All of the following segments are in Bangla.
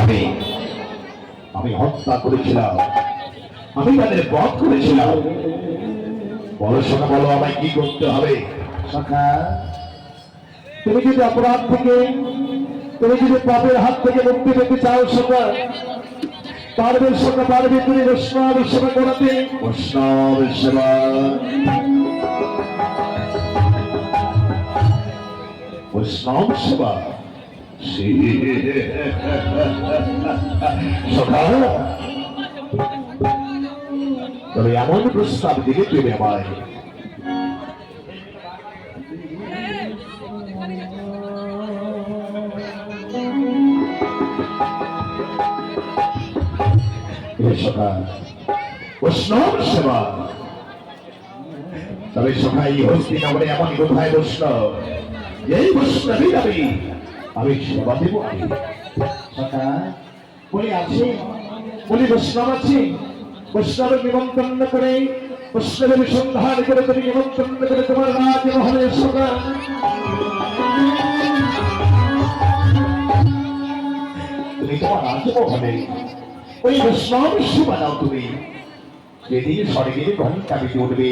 আমি আমি হত্যা করেছিলাম, আমি তাদের বধ করেছিলাম। বলো শোনা, বলো আমায় কি করতে হবে? সখা, তুমি যদি অপরাধ থেকে, তুমি যদি পাপের হাত থেকে মুক্তি পেতে চাও সখা, পারবে সখা, পারবে তুমি বৈষ্ণব সেবা করাতে। বৈষ্ণব সেবা, বৈষ্ণব সেবা, তবে এমন প্রস্তাব দিকে তুমি আমায় বৈষ্ণব সেবা, তবে সবাই হস্তিনাপুরে এমন কোথায় বৈষ্ণব, এই বৈষ্ণবী আমি সেবা দেব। সখা, বলি আছে, বলি বৈষ্ণব আছে, বৈষ্ণবের নিমন্ত্রণ করে, বৈষ্ণবের সন্ধান করে তুমি নিমন্ত্রণ করে তোমার রাজমহলে সখা। তুমি তোমার রাজমহলে ওই বৈষ্ণব সেবা দাও। তুমি যেদিন স্বর্গের ঘন্টা বেজে উঠবে,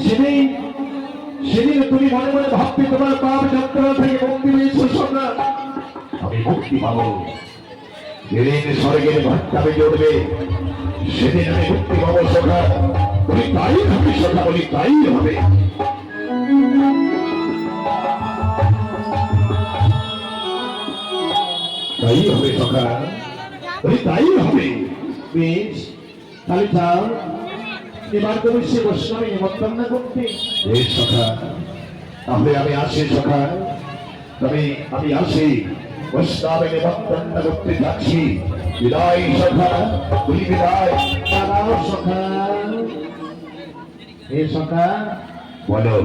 সেদিন সেদিন তুমি মনে মনে ভাববে তোমার পাপ যন্ত্রণা থেকে মুক্তি পেয়েছো সখা। আমি মুক্তি পাবো। যেদিন স্বর্গের ঘন্টা বেজে উঠবে, সেদিন আমি মুক্তি পাবো সখা। বলি তাই হবে সখা, বলি তাই হবে। তাই হবে সখা, বলি তাই হবে। বেশ, তাহলে যাও, এবার তুমি সে বৈষ্ণবে নিমন্ত্রণ করতে। বেশ সখা, তাহলে আমি আসি সখা, তবে আমি আসি, বৈষ্ণবে নিমন্ত্রণ করতে যাচ্ছি। বিদায় সখা, বলি বিদায়। দাঁড়াও সখা, হে সখা, বলো।